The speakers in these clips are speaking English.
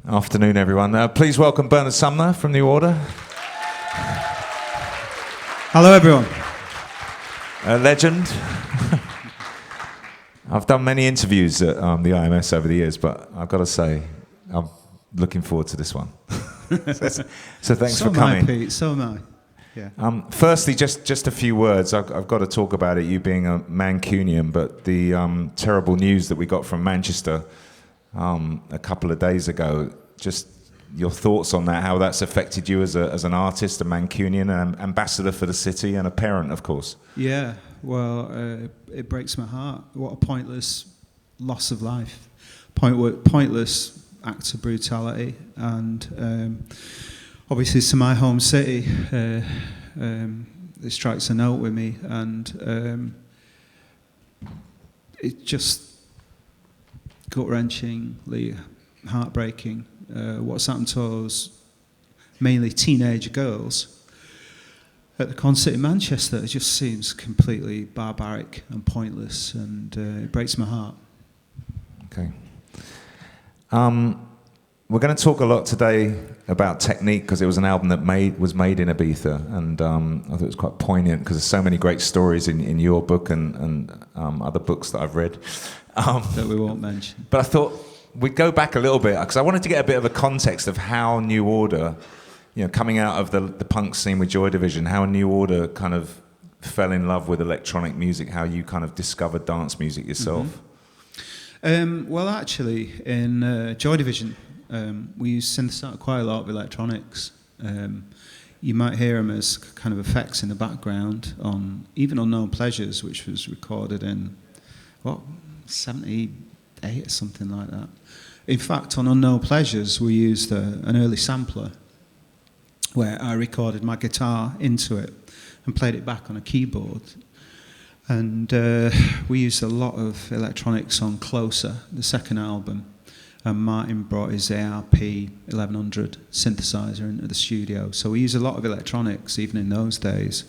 Afternoon, everyone. Please welcome Bernard Sumner from New Order. Hello, everyone. A legend. I've done many interviews at the IMS over the years, but I've got to say, I'm looking forward to this one. so thanks for coming. So am I, Pete. So am I. Yeah. Firstly, just a few words. I've got to talk about it, you being a Mancunian, but the terrible news that we got from Manchester a couple of days ago, just your thoughts on that, how that's affected you as an artist, a Mancunian, an ambassador for the city, and a parent, of course. Yeah, well, it breaks my heart. What a pointless loss of life. Pointless acts of brutality. And obviously to my home city, it strikes a note with me. And it's just gut-wrenchingly heartbreaking. What's happened to those mainly teenage girls at the concert in Manchester, it just seems completely barbaric and pointless, and it breaks my heart. Okay. We're going to talk a lot today about Technique, because it was an album that was made in Ibiza, and I thought it was quite poignant because there's so many great stories in your book and other books that I've read. That we won't mention. But I thought we'd go back a little bit, because I wanted to get a bit of a context of how New Order, coming out of the punk scene with Joy Division, how New Order kind of fell in love with electronic music, how you kind of discovered dance music yourself. Mm-hmm. Well, actually, in Joy Division, we use synthesizer quite a lot of electronics. You might hear them as kind of effects in the background on even Unknown Pleasures, which was recorded in 78 or something like that. In fact, on Unknown Pleasures, we used an early sampler where I recorded my guitar into it and played it back on a keyboard. And we used a lot of electronics on Closer, the second album. And Martin brought his ARP 1100 synthesizer into the studio. So we used a lot of electronics, even in those days.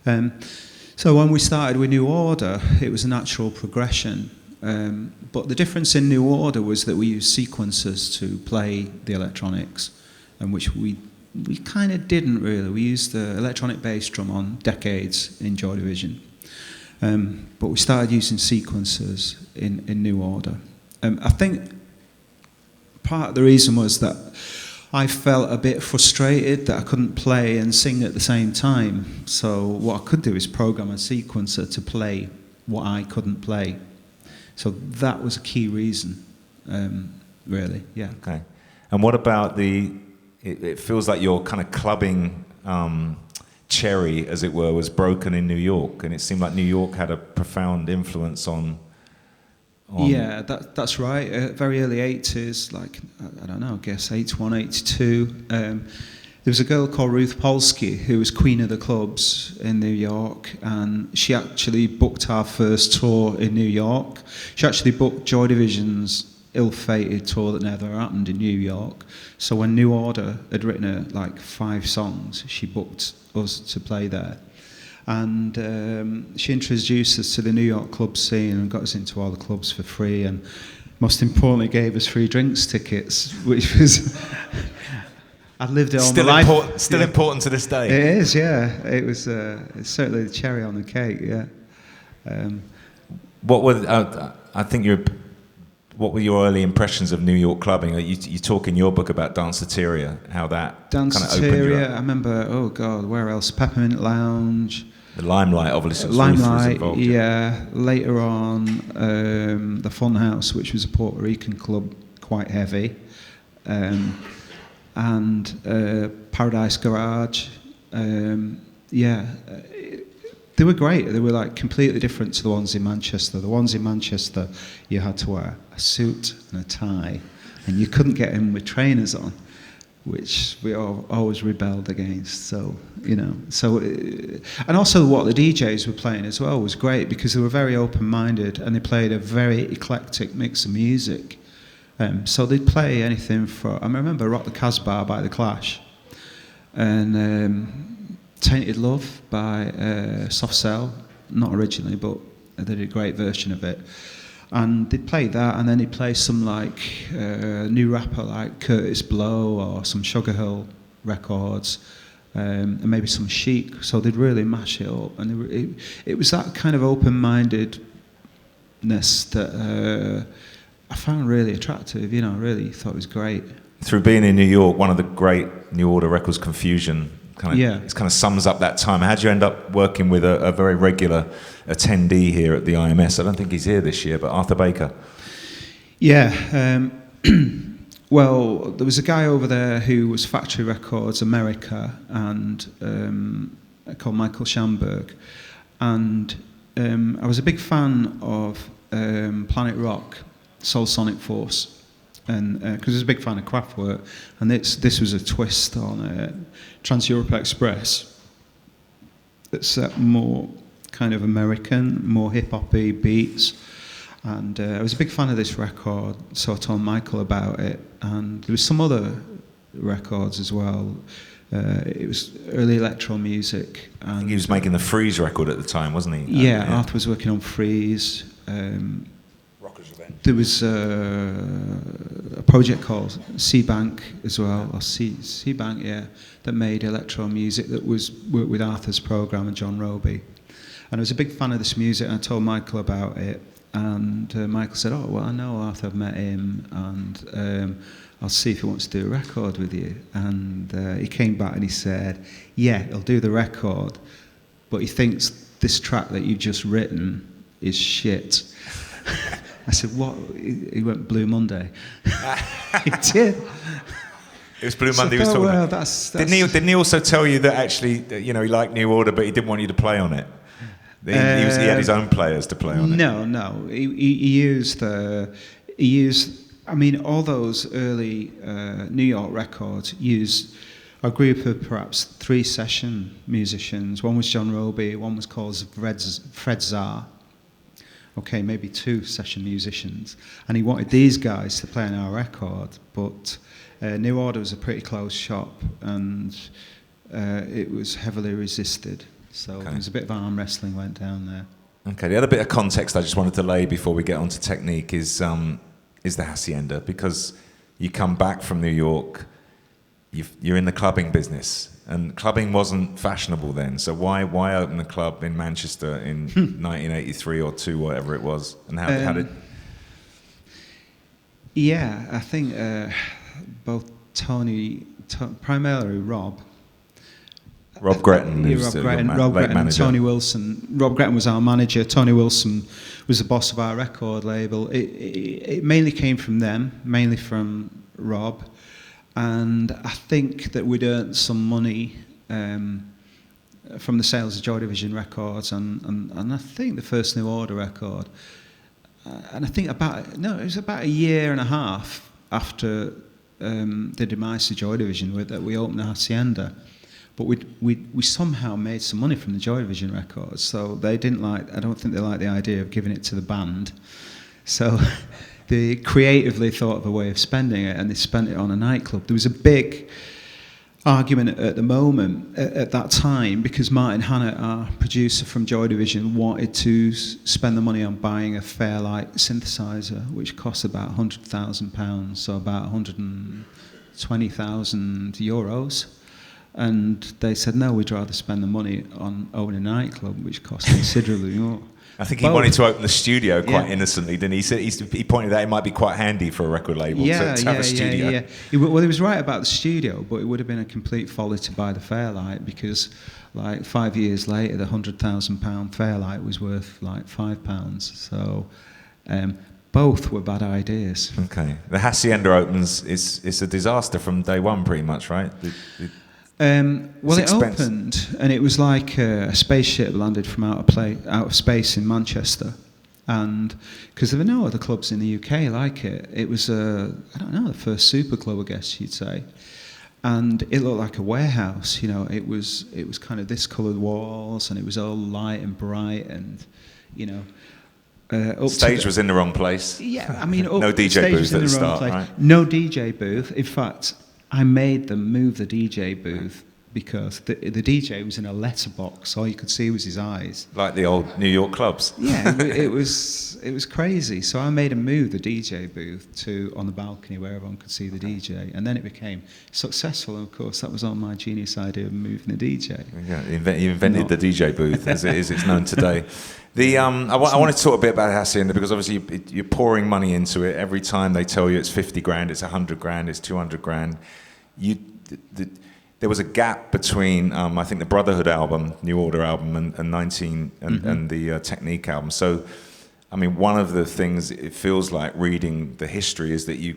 So when we started with New Order, it was a natural progression. But the difference in New Order was that we used sequencers to play the electronics, and which we kind of didn't really. We used the electronic bass drum on Decades in Joy Division. But we started using sequencers in New Order. I think part of the reason was that I felt a bit frustrated that I couldn't play and sing at the same time. So what I could do is program a sequencer to play what I couldn't play. So that was a key reason, really, yeah. Okay. And what about it feels like your kind of clubbing cherry, as it were, was broken in New York, and it seemed like New York had a profound influence on... Yeah, that's right. Very early 80s, like, I don't know, I guess 81, 82. There was a girl called Ruth Polsky who was queen of the clubs in New York, and she actually booked our first tour in New York. She actually booked Joy Division's ill-fated tour that never happened in New York. So when New Order had written like 5 songs, she booked us to play there. And she introduced us to the New York club scene and got us into all the clubs for free, and most importantly gave us free drinks tickets, which was... I'd lived it all my life. Still important to this day. It is, yeah. It was it's certainly the cherry on the cake, yeah. What were your early impressions of New York clubbing? You talk in your book about Danceteria, how that kind of opened you up. I remember, oh God, where else? Peppermint Lounge. The Limelight, obviously. Limelight, involved, yeah. Later on, the Funhouse, which was a Puerto Rican club, quite heavy. And Paradise Garage. They were great. They were like completely different to the ones in Manchester. The ones in Manchester, you had to wear a suit and a tie, and you couldn't get in with trainers on, which we always rebelled against. So, and also what the DJs were playing as well was great, because they were very open-minded and they played a very eclectic mix of music. So they'd play anything I remember Rock the Casbah by The Clash, and Tainted Love by Soft Cell, not originally, but They did a great version of it. And they'd play that, and then he'd play some like new rapper like Curtis Blow or some Sugar Hill records, and maybe some Chic. So they'd really mash it up, and it was that kind of open-mindedness that I found really attractive. You know, I really thought it was great. Through being in New York, one of the great New Order records, Confusion, it kind of sums up that time. How did you end up working with a very regular attendee here at the IMS? I don't think he's here this year, but Arthur Baker. Yeah. Well, there was a guy over there who was Factory Records America, and called Michael Schamberg. And I was a big fan of Planet Rock, Soul Sonic Force. And because I was a big fan of Kraftwerk, and this was a twist on Trans-Europe Express that set more kind of American, more hip-hoppy beats. And I was a big fan of this record, so I told Michael about it. And there was some other records as well. It was early electro music. And I think he was making the Freeze record at the time, wasn't he? Yeah, Arthur was working on Freeze. There was a project called C-Bank as well, or C-Bank, yeah, that made electro music that was worked with Arthur's program and John Roby. And I was a big fan of this music, and I told Michael about it. And Michael said, "Oh, well, I know Arthur, I've met him, and I'll see if he wants to do a record with you." And he came back and he said, "Yeah, he'll do the record, but he thinks this track that you've just written is shit." I said, "What?" He went, "Blue Monday." He did. It was Blue Monday he was talking about. That's Didn't he also tell you that actually, he liked New Order, but he didn't want you to play on it? He had his own players to play on it. No. He used. I mean, all those early New York records used a group of perhaps 3 session musicians. One was John Roby, one was called Fred Zarr. Okay, maybe 2 session musicians, and he wanted these guys to play on our record, but New Order was a pretty close shop, and it was heavily resisted. So there was a bit of arm wrestling went down there. Okay, the other bit of context I just wanted to lay before we get on to technique is the Hacienda, because you come back from New York, you're in the clubbing business, and clubbing wasn't fashionable then. So why open a club in Manchester in 1983 or 2, whatever it was, and how did? Yeah, I think both primarily Rob Gretton, Rob Gretton and Tony Wilson. Rob Gretton was our manager. Tony Wilson was the boss of our record label. It mainly came from them, mainly from Rob. And I think that we'd earned some money from the sales of Joy Division records, and I think the first New Order record. And I think it was about a year and a half after the demise of Joy Division that we opened the Hacienda. But we somehow made some money from the Joy Division records, so I don't think they liked the idea of giving it to the band. So they creatively thought of a way of spending it, and they spent it on a nightclub. There was a big argument at the moment, at that time, because Martin Hannett, our producer from Joy Division, wanted to spend the money on buying a Fairlight synthesizer, which cost about £100,000, so about 120,000 euros. And they said, no, we'd rather spend the money on owning a nightclub, which cost considerably more. I think he wanted to open the studio quite innocently, didn't he? He pointed out it might be quite handy for a record label to have a studio. Yeah. Well, he was right about the studio, but it would have been a complete folly to buy the Fairlight, because like 5 years later, the £100,000 Fairlight was worth like £5. So both were bad ideas. Okay. The Hacienda opens, it's a disaster from day one pretty much, right? Well, it opened, and it was like a spaceship landed from out of space in Manchester, and because there were no other clubs in the UK like it. It was the first super club, I guess you'd say, and it looked like a warehouse. It was kind of this coloured walls, and it was all light and bright, and stage was in the wrong place. Yeah, I mean, no DJ booth at the start, right? No DJ booth. In fact, I made them move the DJ booth because the DJ was in a letterbox. All you could see was his eyes. Like the old New York clubs. Yeah, it was crazy. So I made him move the DJ booth to on the balcony where everyone could see the DJ, and then it became successful. And of course, that was all my genius idea of moving the DJ. Yeah, you invented the DJ booth as it's known today. I want to talk a bit about Hacienda because obviously you're pouring money into it. Every time they tell you it's 50 grand, it's 100 grand, it's 200 grand. There was a gap between, I think, the Brotherhood album, New Order album, and 19 and the Technique album. So, I mean, one of the things it feels like reading the history is that you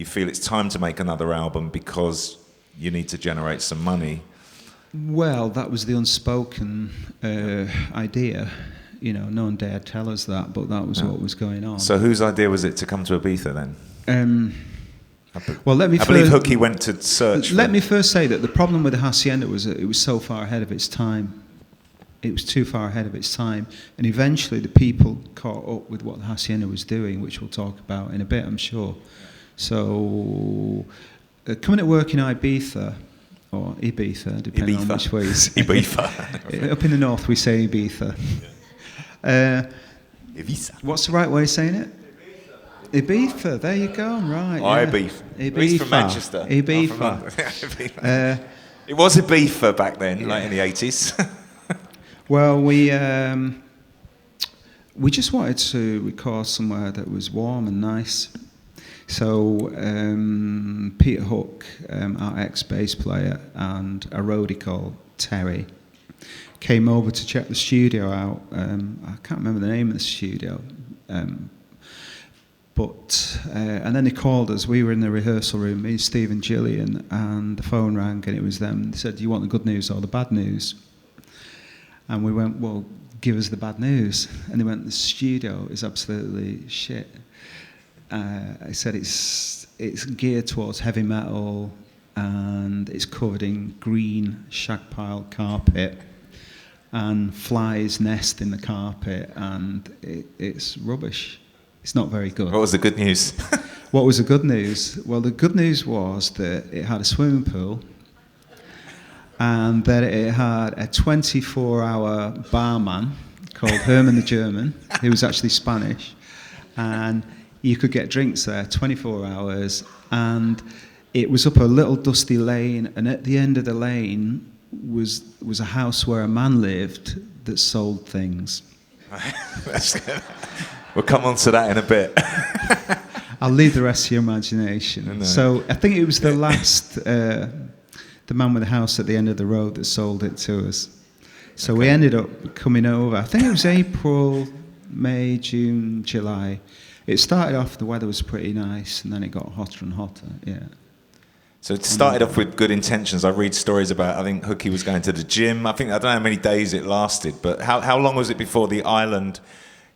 feel it's time to make another album because you need to generate some money. Well, that was the unspoken idea. You know, no one dared tell us that, but that was what was going on. So whose idea was it to come to Ibiza then? Well, I believe Hooky went to search. Let me first say that the problem with the Hacienda was that it was so far ahead of its time. It was too far ahead of its time, and eventually the people caught up with what the Hacienda was doing, which we'll talk about in a bit, I'm sure. So, coming to work in Ibiza, or Ibiza, depending on which way you say Ibiza. Up in the north, we say Ibiza. Ibiza. What's the right way of saying it? Ibiza, there you go, right. Oh, yeah. Ibiza. He's from Manchester. Ibiza. It was Ibiza back then, like in the 80s. Well, we just wanted to record somewhere that was warm and nice. So Peter Hook, our ex-bass player, and a roadie called Terry came over to check the studio out. I can't remember the name of the studio. And then they called us. We were in the rehearsal room, me, Steve and Gillian, and the phone rang and it was them. They said, "Do you want the good news or the bad news?" And we went, "Well, give us the bad news." And they went, "The studio is absolutely shit." I said, it's geared towards heavy metal and it's covered in green shag pile carpet and flies nest in the carpet and it's rubbish. It's not very good. What was the good news? What was the good news? Well, the good news was that it had a swimming pool and that it had a 24-hour barman called Herman the German, who was actually Spanish, and you could get drinks there 24 hours, and it was up a little dusty lane, and at the end of the lane was a house where a man lived that sold things. That's good. We'll come on to that in a bit. I'll leave the rest to your imagination. No. So I think it was the last, the man with the house at the end of the road that sold it to us. So we ended up coming over. I think it was April, May, June, July. It started off, the weather was pretty nice, and then it got hotter and hotter, yeah. So it started off with good intentions. I read stories about, I think Hooky was going to the gym. I don't know how many days it lasted, but how long was it before the island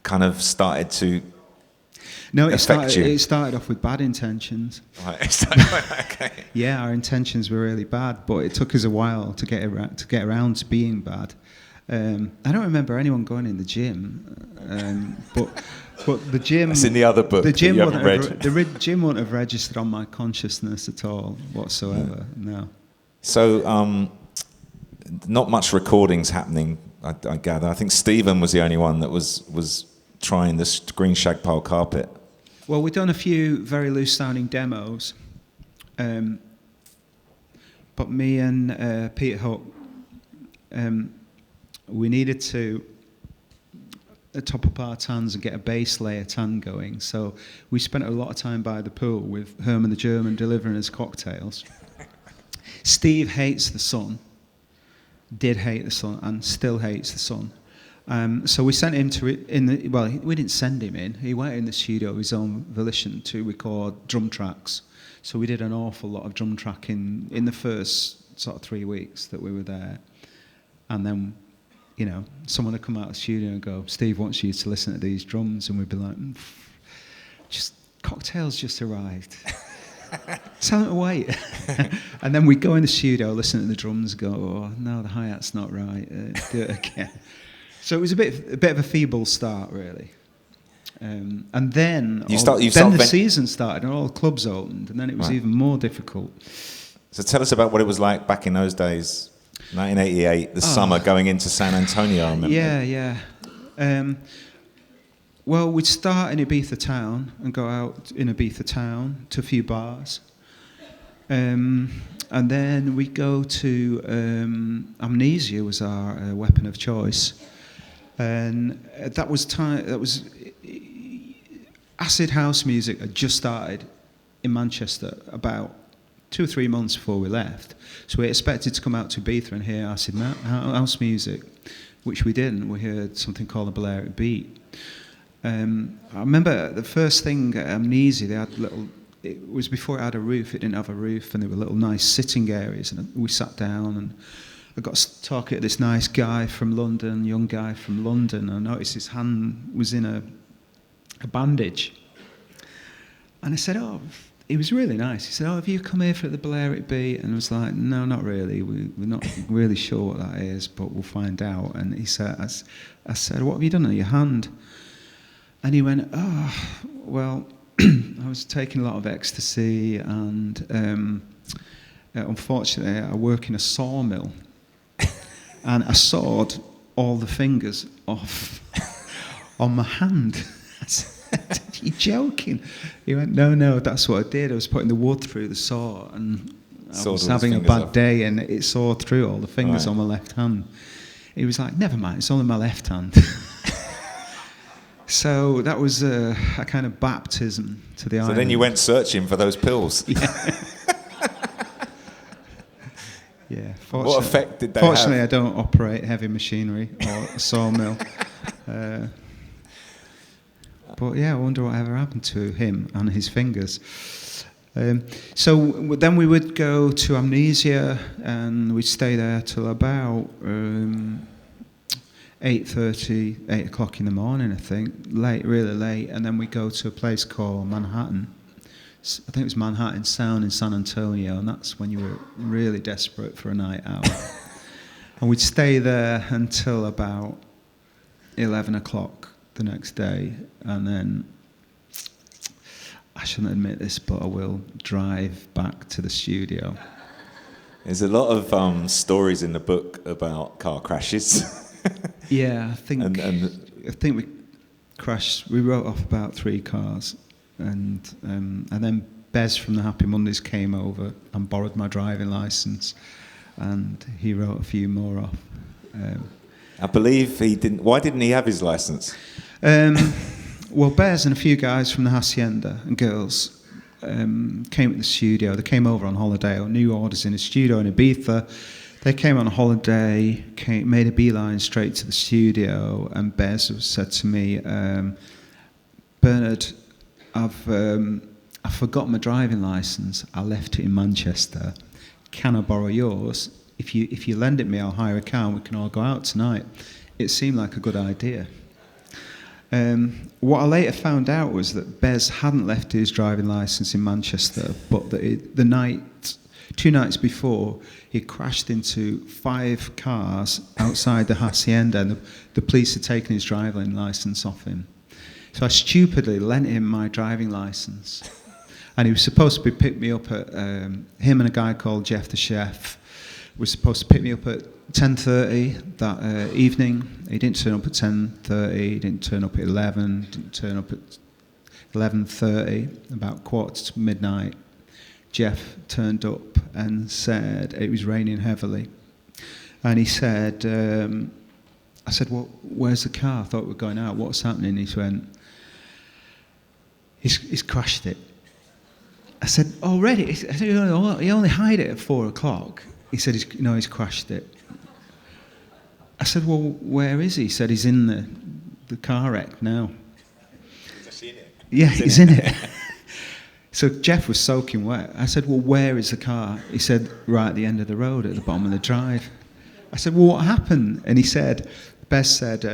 kind of started to affect you? It started off with bad intentions. Right. Okay. Yeah, our intentions were really bad, but it took us a while to get around to being bad. I don't remember anyone going in the gym, but the gym. That's in the other book. The gym that you haven't read. The gym wouldn't have registered on my consciousness at all whatsoever. No. So, not much recordings happening. I gather. I think Stephen was the only one that was trying this green shag pile carpet. Well, we've done a few very loose-sounding demos, but me and Peter Hook, we needed to top up our tans and get a base layer tan going. So we spent a lot of time by the pool with Herman the German delivering us cocktails. Steve hates the sun, did hate the sun, and still hates the sun. So we sent him we didn't send him in. He went in the studio of his own volition to record drum tracks. So we did an awful lot of drum tracking in the first sort of 3 weeks that we were there. And then, you know, someone would come out of the studio and go, "Steve wants you to listen to these drums," and we'd be like, "Just cocktails just arrived. Tell him to wait." And then we'd go in the studio, listen to the drums, go, "Oh no, the hi-hat's not right. Do it again." So it was a bit of a feeble start, really. And then the season started and all the clubs opened, and then it was even more difficult. So tell us about what it was like back in those days, 1988, the summer, going into San Antonio, I remember. Yeah. Well, we'd start in Ibiza town and go out in Ibiza town to a few bars. And then we'd go to Amnesia was our weapon of choice. And that was acid house music had just started in Manchester about 2 or 3 months before we left. So we expected to come out to Ibiza and hear acid house music, which we didn't. We heard something called the Balearic Beat. I remember the first thing at Amnesia, they had it was before it had a roof, it didn't have a roof, and there were little nice sitting areas, and we sat down, and I got to talk to this nice guy from London, young guy from London, and I noticed his hand was in a bandage. And I said, he was really nice. He said, have you come here for the Balearic Beat? And I was like, no, not really. We're not really sure what that is, but we'll find out. And he said, I said, what have you done on your hand? And he went, well, I was taking a lot of ecstasy, and unfortunately, I work in a sawmill, and I sawed all the fingers off on my hand. I said, are you joking? He went, no, that's what I did. I was putting the wood through the saw, and I was having a bad day, and it sawed through all the fingers on my left hand. He was like, never mind, it's only my left hand. So that was a kind of baptism to the island. So then you went searching for those pills. Yeah. What effect did they have? Fortunately, I don't operate heavy machinery or a sawmill. But yeah, I wonder what ever happened to him and his fingers. So then we would go to Amnesia, and we'd stay there till about 8:30, 8 o'clock in the morning, I think. Late, really late. And then we go to a place called Manhattan. I think it was Manhattan Sound in San Antonio, and that's when you were really desperate for a night out. And we'd stay there until about 11 o'clock the next day, and then, I shouldn't admit this, but I will drive back to the studio. There's a lot of stories in the book about car crashes. Yeah, I think we crashed. We wrote off about 3 cars, and then Bez from the Happy Mondays came over and borrowed my driving license, and he wrote a few more off. I believe he didn't. Why didn't he have his license? Well, Bez and a few guys from the Hacienda and girls came to the studio. They came over on holiday, or new orders in a studio in Ibiza. They came on a holiday, made a beeline straight to the studio, and Bez said to me, Bernard, I've forgotten my driving license. I left it in Manchester. Can I borrow yours? If you lend it me, I'll hire a car and we can all go out tonight. It seemed like a good idea. What I later found out was that Bez hadn't left his driving licence in Manchester, but that 2 nights before, he crashed into 5 cars outside the Hacienda, and the police had taken his driving licence off him. So I stupidly lent him my driving licence. And he was supposed to pick me up at, him and a guy called Jeff the chef was supposed to pick me up at 10:30 that evening. He didn't turn up at 10:30, he didn't turn up at 11, didn't turn up at 11:30, about 1:45. Jeff turned up and said it was raining heavily. And he said, I said, well, where's the car? I thought we were going out. What's happening? He went, he's crashed it. I said, already? He said, he only hired it at 4 o'clock. He said, he's crashed it. I said, well, where is he? He said, he's in the car wreck now. He's seen it. Yeah, he's in it. So Jeff was soaking wet. I said, well, where is the car? He said, right at the end of the road, at the bottom of the drive. I said, well, what happened? And he said, Bess said,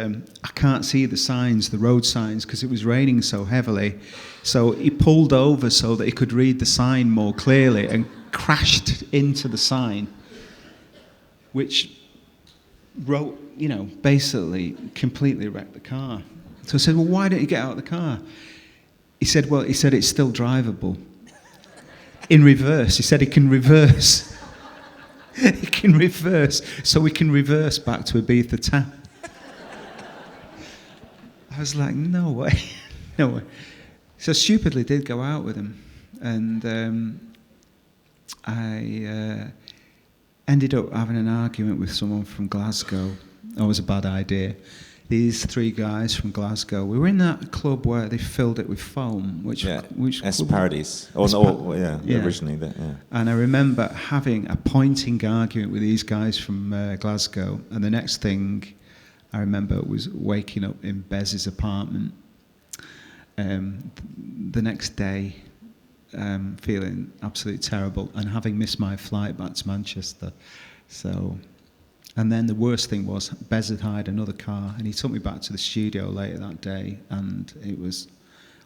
I can't see the signs, the road signs, because it was raining so heavily. So he pulled over so that he could read the sign more clearly and crashed into the sign, which basically completely wrecked the car. So I said, well, why don't you get out of the car? He said it's still drivable. In reverse. He said he can reverse It can reverse, so we can reverse back to Ibiza town. I was like, no way, no way. So stupidly did go out with him, and I ended up having an argument with someone from Glasgow. That was a bad idea. These 3 guys from Glasgow. We were in that club where they filled it with foam, which S Paradise. Originally that. Yeah. And I remember having a pointing argument with these guys from Glasgow, and the next thing I remember was waking up in Bez's apartment. The next day, feeling absolutely terrible and having missed my flight back to Manchester. So. And then the worst thing was, Bez had hired another car, and he took me back to the studio later that day, and it was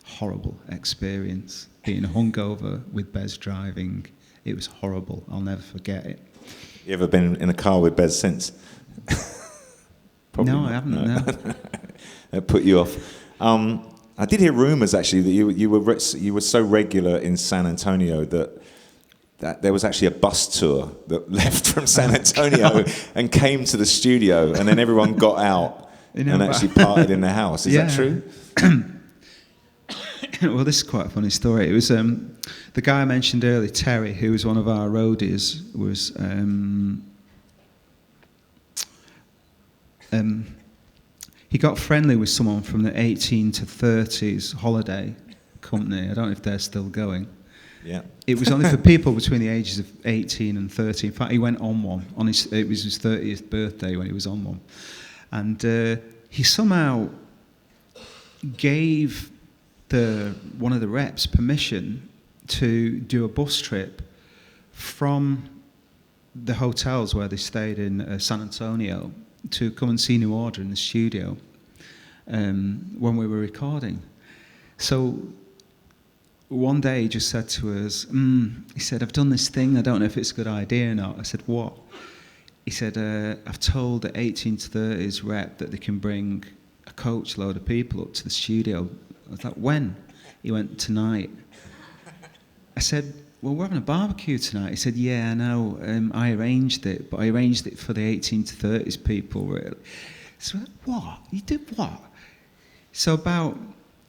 a horrible experience. Being hungover with Bez driving, it was horrible. I'll never forget it. You ever been in a car with Bez since? No, not. I haven't, no. That put you off. I did hear rumours, actually, that you were so regular in San Antonio that there was actually a bus tour that left from San Antonio and came to the studio, and then everyone got out and actually partied in the house. Is that true? Well, this is quite a funny story. It was the guy I mentioned earlier, Terry, who was one of our roadies, was he got friendly with someone from the 18 to 30s holiday company. I don't know if they're still going. Yeah. It was only for people between the ages of 18 and 30. In fact, he went on one. It was his 30th birthday when he was on one. And he somehow gave one of the reps permission to do a bus trip from the hotels where they stayed in San Antonio to come and see New Order in the studio when we were recording. So one day he just said to us, he said, I've done this thing, I don't know if it's a good idea or not. I said, what? He said, I've told the 18 to 30s rep that they can bring a coach load of people up to the studio. I was like, when? He went, tonight. I said, well, we're having a barbecue tonight. He said, yeah, I know, I arranged it, but I arranged it for the 18 to 30s people, really. So, what? You did what? So about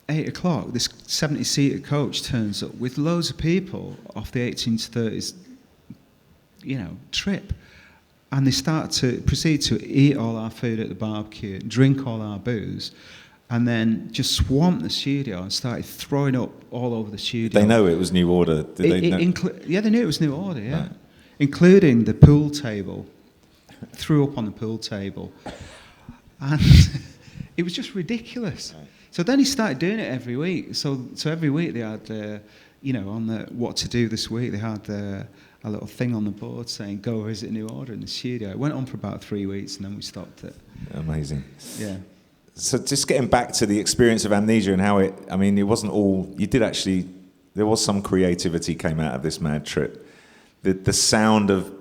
8 o'clock, this 70-seater coach turns up with loads of people off the 18 to 30s, trip. And they proceed to eat all our food at the barbecue, drink all our booze, and then just swamped the studio and started throwing up all over the studio. They know it was New Order. Did they know? Yeah, they knew it was New Order, yeah. Right. Including the pool table. Threw up on the pool table. And it was just ridiculous. Right. So then he started doing it every week. So every week they had, on the what to do this week, they had a little thing on the board saying, go visit New Order in the studio. It went on for about 3 weeks and then we stopped it. Amazing. Yeah. So just getting back to the experience of Amnesia and how it wasn't all, there was some creativity came out of this mad trip. The sound of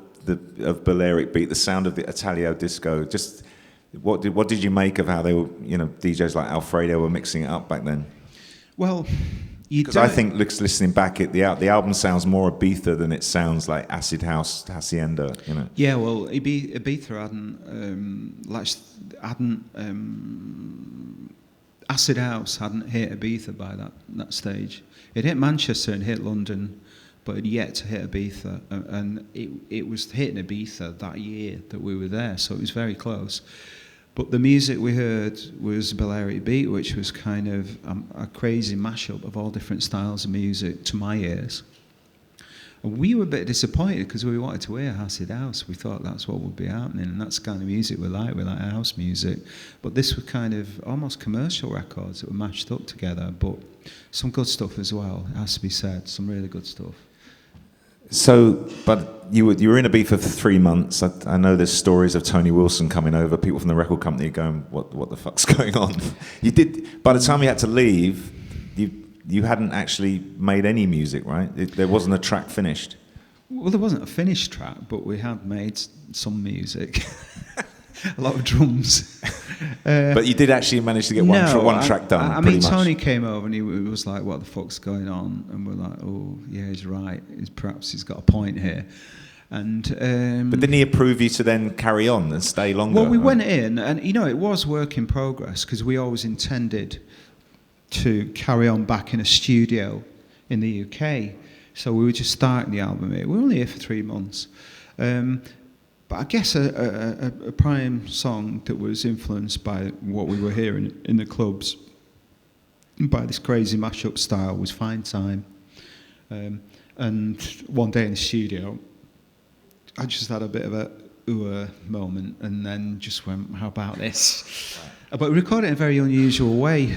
Balearic Beat, the sound of the Italio disco, just what did you make of how they were, DJs like Alfredo were mixing it up back then? Well, because I think listening back at the album sounds more Ibiza than it sounds like acid house Hacienda, Yeah, well, Ibiza acid house hadn't hit Ibiza by that stage. It hit Manchester and hit London, but it yet to hit Ibiza, and it was hitting Ibiza that year that we were there, so it was very close. But the music we heard was Balearic Beat, which was kind of a crazy mashup of all different styles of music to my ears. And we were a bit disappointed because we wanted to hear acid house. We thought that's what would be happening, and that's the kind of music we like. We like house music. But this was kind of almost commercial records that were mashed up together, but some good stuff as well, it has to be said. Some really good stuff. So, but you were in Ibiza for 3 months. I know there's stories of Tony Wilson coming over, people from the record company going, what the fuck's going on? You did, by the time you had to leave, you hadn't actually made any music, right? There wasn't a track finished. Well, there wasn't a finished track, but we had made some music. A lot of drums. But you did actually manage to get one track done. I mean, Tony came over and he was like, what the fuck's going on? And we're like, oh, yeah, he's right. Perhaps he's got a point here. And but didn't he approve you to then carry on and stay longer? Well, we went in, and it was work in progress because we always intended to carry on back in a studio in the UK. So we were just starting the album here. We were only here for 3 months. But I guess a prime song that was influenced by what we were hearing in the clubs, by this crazy mashup style, was Fine Time. And one day in the studio, I just had a bit of a moment, and then just went, how about this? But we recorded it in a very unusual way,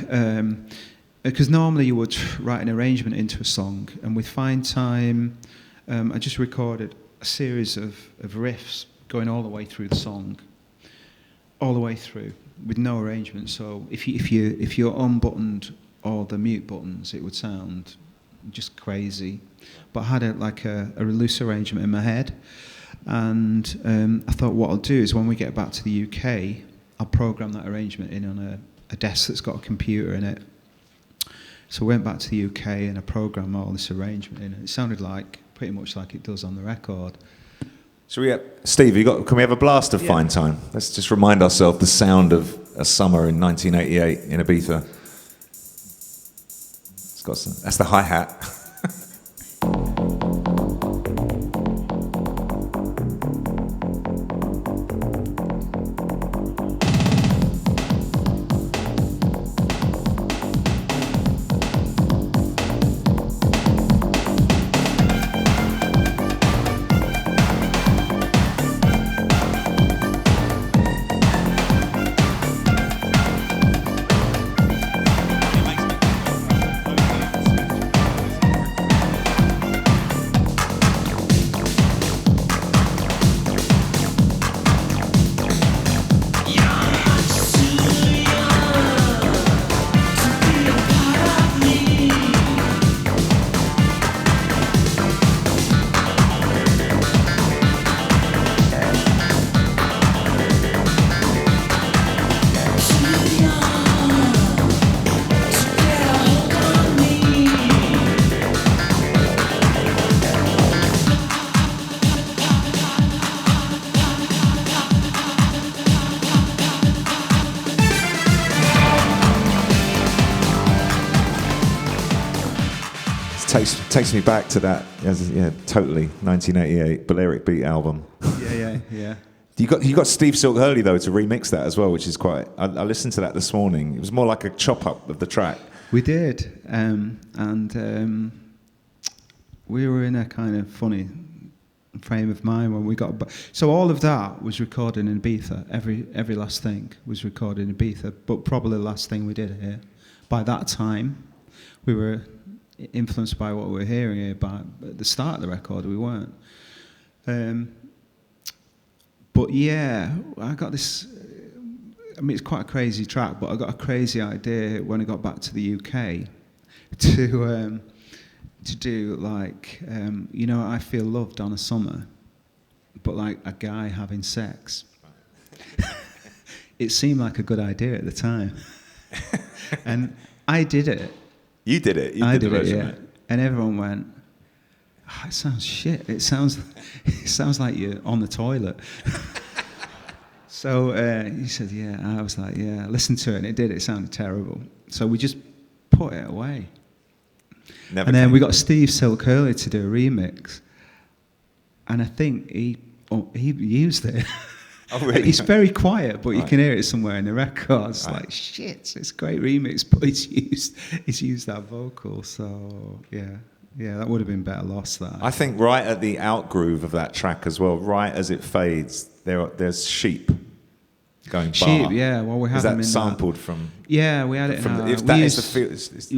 because normally you would write an arrangement into a song, and with Fine Time, I just recorded a series of riffs going all the way through the song, all the way through, with no arrangement. So if you unbuttoned all the mute buttons, it would sound just crazy. But I had a loose arrangement in my head. And I thought what I'll do is when we get back to the UK, I'll program that arrangement in on a desk that's got a computer in it. So we went back to the UK and I programmed all this arrangement in. It sounded pretty much like it does on the record. So Steve, can we have a blast of Fine Time? Let's just remind ourselves the sound of a summer in 1988 in Ibiza. That's the hi-hat. Takes me back to that, totally 1988 Balearic Beat album. Yeah. You got Steve Silk Hurley though to remix that as well, which is quite. I listened to that this morning. It was more like a chop up of the track. We did, and we were in a kind of funny frame of mind when we got back. So all of that was recorded in Ibiza. Every last thing was recorded in Ibiza, but probably the last thing we did here. By that time, we were influenced by what we were hearing here, but at the start of the record we weren't. But yeah, I got this, it's quite a crazy track, but I got a crazy idea when I got back to the UK to do I Feel Loved on a Summer, but like a guy having sex. It seemed like a good idea at the time. And I did it. You did it. I did it, yeah. And everyone went, it sounds shit. It sounds like you're on the toilet. So he said, yeah. I was like, yeah. I listened to it, and it did. It sounded terrible. So we just put it away. And then we got Steve Silk Hurley to do a remix, and I think he used it. Oh, really? It's very quiet, but you can hear it somewhere in the record. It's like, shit, it's a great remix, but it's used that vocal. So yeah, that would have been better lost. That I think right at the out groove of that track as well, right as it fades, there's sheep going bar. Sheep, yeah. Well, we had them in sampled from. Yeah, we had it in our,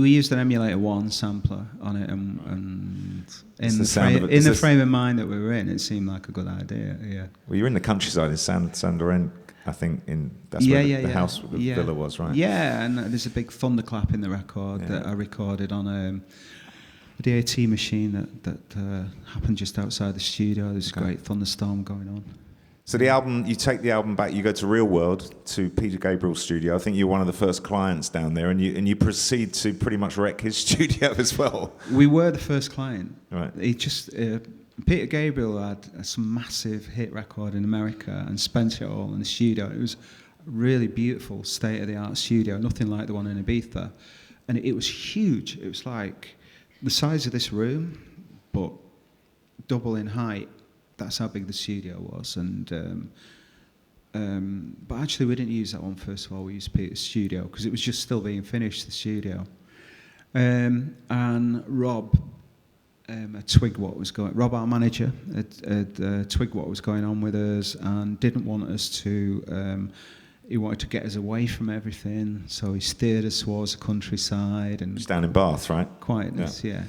we used an Emulator 1 sampler on it, and in the frame of mind that we were in, it seemed like a good idea. Yeah. Well, you're in the countryside in Sandoren, I think. That's where the house, the villa was, right? Yeah, and there's a big thunderclap in the record that I recorded on a DAT machine that happened just outside the studio. There's a great thunderstorm going on. So the album, you take the album back, you go to Real World, to Peter Gabriel's studio. I think you're one of the first clients down there, and you proceed to pretty much wreck his studio as well. We were the first client. Right. He just Peter Gabriel had some massive hit record in America and spent it all in the studio. It was a really beautiful state-of-the-art studio, nothing like the one in Ibiza. And it was huge. It was like the size of this room, but double in height. That's how big the studio was. And but actually, we didn't use that one first of all. We used Peter's studio because it was just still being finished, the studio. And Rob had twigged what was going. Rob, our manager, had twigged what was going on with us and didn't want us to. He wanted to get us away from everything, so he steered us towards the countryside and. It's down in Bath, right? Quietness, yeah.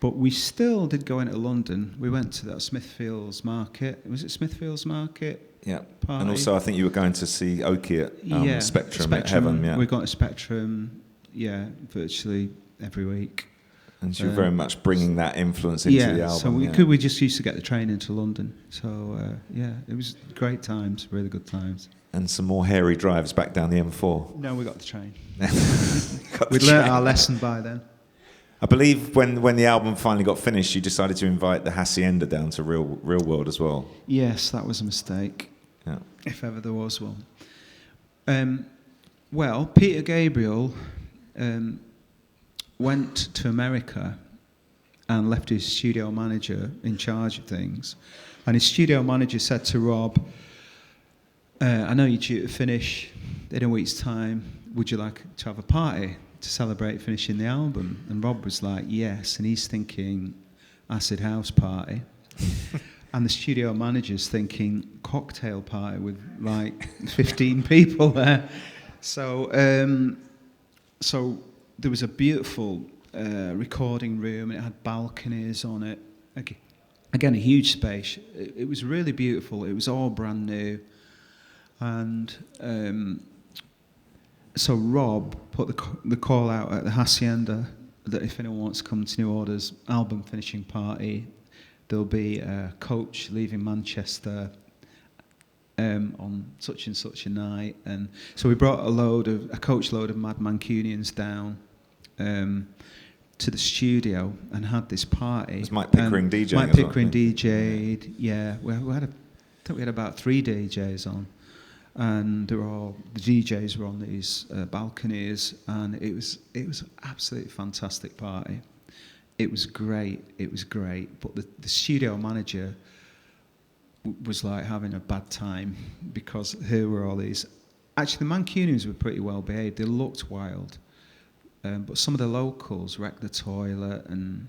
But we still did go into London. We went to that Smithfield's Market. Was it Smithfield's Market? Yeah. Party? And also, I think you were going to see Oki at Spectrum at Heaven. Yeah. We got to Spectrum, virtually every week. And you were very much bringing that influence into the album. So we just used to get the train into London. So, it was great times, really good times. And some more hairy drives back down the M4. No, we got the train. We'd learnt our lesson by then. I believe when the album finally got finished, you decided to invite the Hacienda down to Real World as well. Yes, that was a mistake, if ever there was one. Well, Peter Gabriel went to America and left his studio manager in charge of things. And his studio manager said to Rob, I know you're due to finish in a week's time. Would you like to have a party to celebrate finishing the album? And Rob was like, yes. And he's thinking acid house party. And the studio manager's thinking cocktail party with like 15 people there. So there was a beautiful recording room. It had balconies on it. Again, a huge space. It was really beautiful. It was all brand new. And so Rob put the call out at the Hacienda that if anyone wants to come to New Order's album finishing party, there'll be a coach leaving Manchester on such and such a night. And so we brought a coach load of Mad Mancunians down to the studio and had this party. Was Mike Pickering DJing? Mike Pickering DJ'd, yeah. I think we had about 3 DJs on. And the DJs were on these balconies, and it was an absolutely fantastic party. It was great, but the studio manager was like having a bad time because here were all these. Actually, the Mancunians were pretty well behaved. They looked wild, but some of the locals wrecked the toilet and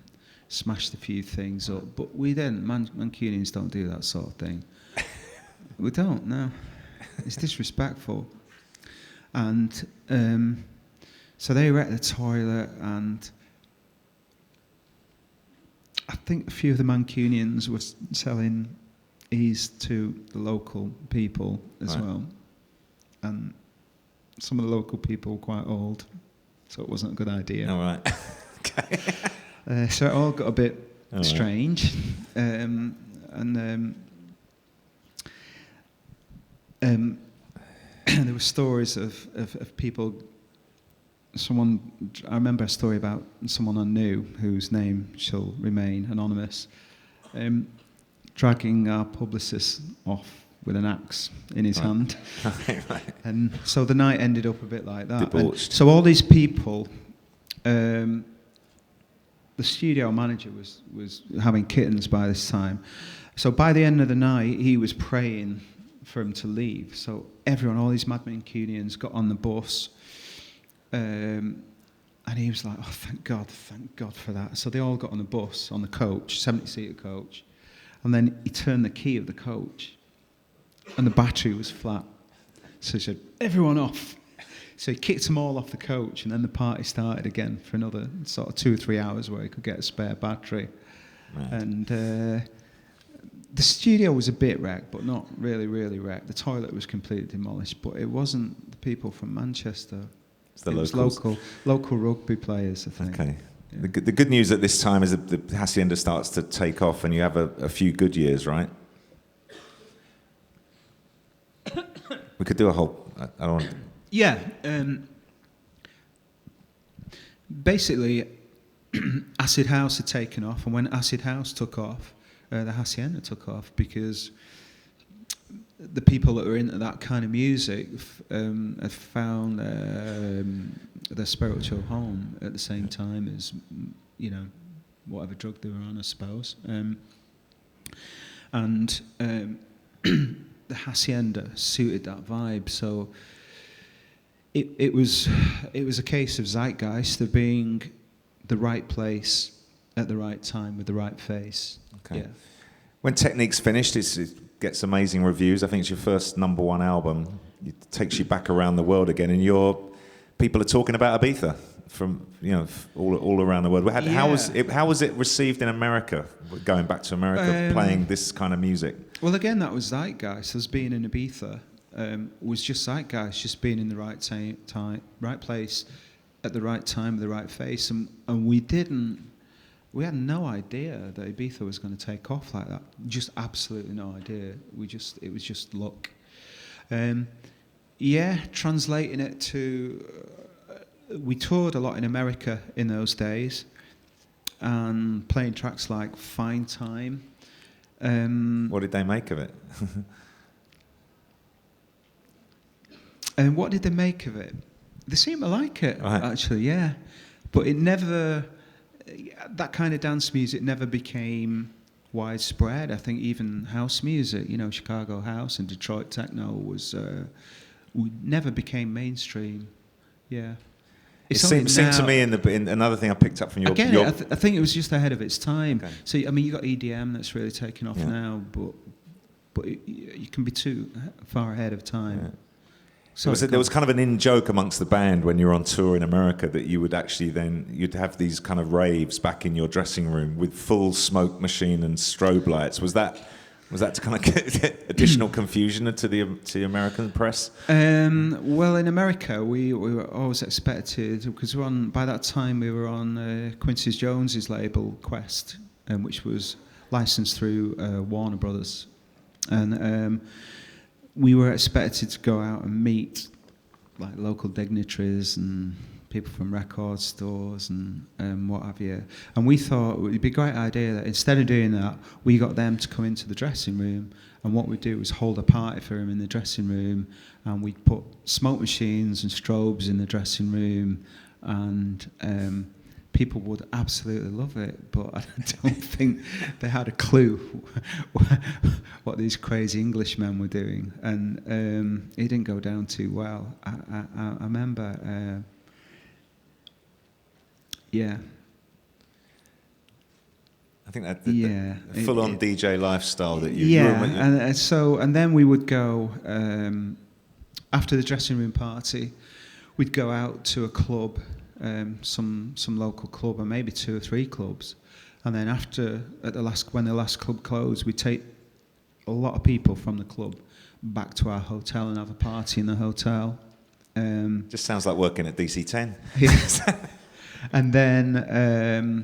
smashed a few things up. But we didn't. Mancunians don't do that sort of thing. We don't, no. It's disrespectful. And so they wrecked the toilet, and I think a few of the Mancunians were selling ease to the local people as well. And some of the local people were quite old, so it wasn't a good idea. All right. Okay. So it all got a bit strange. There were stories of people. I remember a story about someone I knew, whose name shall remain anonymous, dragging our publicist off with an axe in his hand. Right. And so the night ended up a bit like that. Debauched. So all these people, the studio manager was having kittens by this time. So by the end of the night, he was praying for him to leave. So everyone, all these Mad Mancunians got on the bus, and he was like, oh, thank God for that. So they all got on the bus, on the coach, 70-seater coach, and then he turned the key of the coach, and the battery was flat. So he said, everyone off. So he kicked them all off the coach, and then the party started again for another sort of 2 or 3 hours where he could get a spare battery. Right. And the studio was a bit wrecked, but not really, really wrecked. The toilet was completely demolished, but it wasn't the people from Manchester. It was local rugby players, I think. Okay. Yeah. The good news at this time is that the Hacienda starts to take off, and you have a few good years, right? We could do a whole. I don't want. Yeah. Basically, Acid House had taken off, and when Acid House took off, the Hacienda took off because the people that were into that kind of music had found their spiritual home at the same time as, you know, whatever drug they were on, I suppose. And the Hacienda suited that vibe, so it was a case of zeitgeist, of being the right place at the right time with the right face. Okay. Yeah. When Technique's finished, it gets amazing reviews. I think it's your first #1 album. It takes you back around the world again, and people are talking about Ibiza from, you know, all around the world. How was it received in America? Going back to America, playing this kind of music. Well, again, that was zeitgeist. Us being in Ibiza was just zeitgeist, just being in the right time, right place, at the right time, with the right face, and we had no idea that Ibiza was going to take off like that. Just absolutely no idea. It was just luck. Translating it to, we toured a lot in America in those days, and playing tracks like Fine Time. What did they make of it? And what did they make of it? They seemed to like it, right. Actually, yeah. But it never, that kind of dance music never became widespread. I think even house music, you know, Chicago house and Detroit techno never became mainstream. Yeah. It seemed to me in another thing I picked up from your... Again, I think it was just ahead of its time. Okay. So, I mean, you got EDM that's really taken off now, but you can be too far ahead of time. Yeah. So there was kind of an in-joke amongst the band when you were on tour in America that you would actually you'd have these kind of raves back in your dressing room with full smoke machine and strobe lights. Was that to kind of get additional confusion to the American press? Well, in America, we were always expected, because by that time we were on Quincy Jones's label Quest, which was licensed through Warner Brothers, and we were expected to go out and meet like local dignitaries and people from record stores and what have you. And we thought it would be a great idea that instead of doing that, we got them to come into the dressing room, and what we'd do was hold a party for them in the dressing room, and we'd put smoke machines and strobes in the dressing room, and people would absolutely love it, but I don't think they had a clue what these crazy Englishmen were doing, and it didn't go down too well. I remember, I think that the full-on DJ lifestyle that you... and then we would go after the dressing room party, we'd go out to a club. Some local club, or maybe 2 or 3 clubs, and then when the last club closed, we'd take a lot of people from the club back to our hotel and have a party in the hotel. Just sounds like working at DC-10. Yes. And then,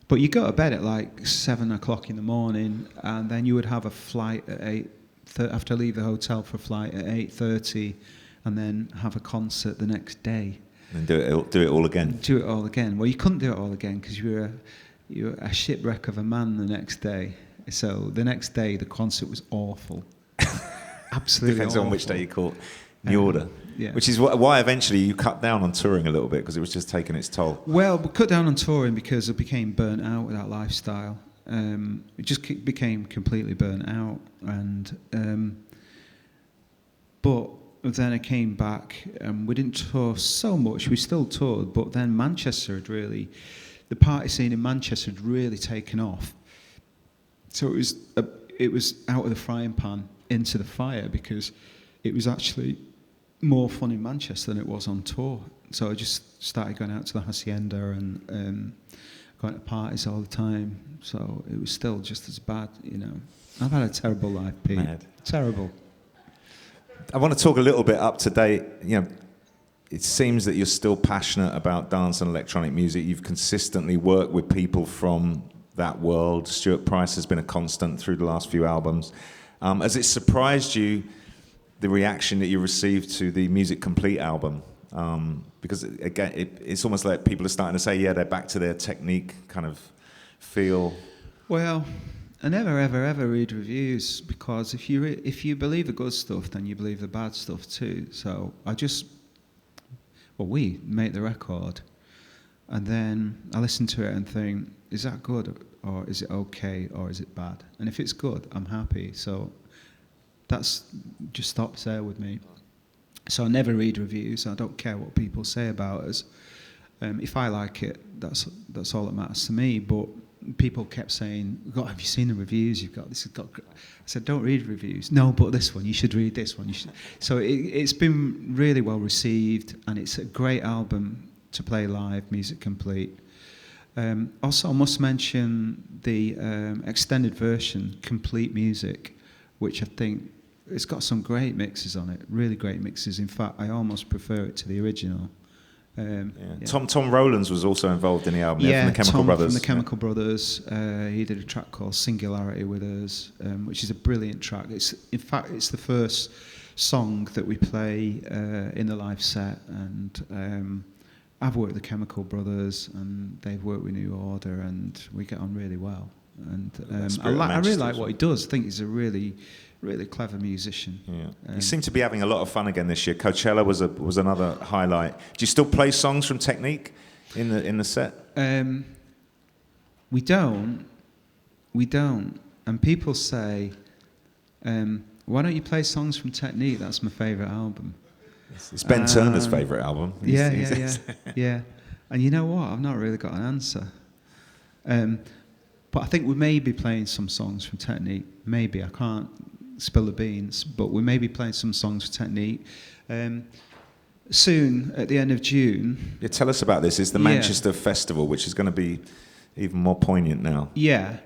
but you go to bed at like 7 o'clock in the morning, and then you would have a flight at 8. Have to leave the hotel for a flight at 8:30, and then have a concert the next day. And do it all again. Do it all again. Well, you couldn't do it all again because you were a shipwreck of a man the next day. So the next day, the concert was awful. Absolutely Depends awful. on which day you caught the order. Yeah. Which is why eventually you cut down on touring a little bit, because it was just taking its toll. Well, we cut down on touring because it became burnt out with that lifestyle. It just became completely burnt out. And but then I came back, and we didn't tour so much. We still toured, but then Manchester the party scene in Manchester had really taken off. So it was out of the frying pan into the fire, because it was actually more fun in Manchester than it was on tour. So I just started going out to the Hacienda and going to parties all the time. So it was still just as bad, you know. I've had a terrible life, Pete. Mad. Terrible. I want to talk a little bit up to date. You know, it seems that you're still passionate about dance and electronic music. You've consistently worked with people from that world. Stuart Price has been a constant through the last few albums. Has it surprised you, the reaction that you received to the Music Complete album? Because again, it's almost like people are starting to say, yeah, they're back to their technique kind of feel. Well, I never ever read reviews, because if you believe the good stuff, then you believe the bad stuff too. So we make the record, and then I listen to it and think, is that good, or is it okay, or is it bad? And if it's good, I'm happy. So that's just stops there with me. So I never read reviews. I don't care what people say about us. If I like it, that's all that matters to me. But people kept saying, "God, have you seen the reviews? You've got this." I said, "Don't read reviews." No, but this one, you should read this one. You should. So it's been really well received, and it's a great album to play live, music complete. Also, I must mention the extended version, Complete Music, which I think it's got some great mixes on it, really great mixes. In fact, I almost prefer it to the original. Yeah. Tom Rowlands was also involved in the album, from the Chemical Tom Brothers. From the Chemical Brothers. He did a track called Singularity with us, which is a brilliant track. In fact, it's the first song that we play in the live set, and I've worked with the Chemical Brothers, and they've worked with New Order, and we get on really well. And I really like what he does. I think he's a really clever musician. Yeah. You seem to be having a lot of fun again this year. Coachella was another highlight. Do you still play songs from Technique in the set? We don't. And people say, why don't you play songs from Technique? That's my favourite album. It's Ben Turner's favourite album. Yeah. And you know what? I've not really got an answer. But I think we may be playing some songs from Technique. Maybe. I can't spill the beans, but we may be playing some songs from Technique. Soon, at the end of June... Yeah, tell us about this. It's the Manchester Festival, which is going to be even more poignant now. Yeah.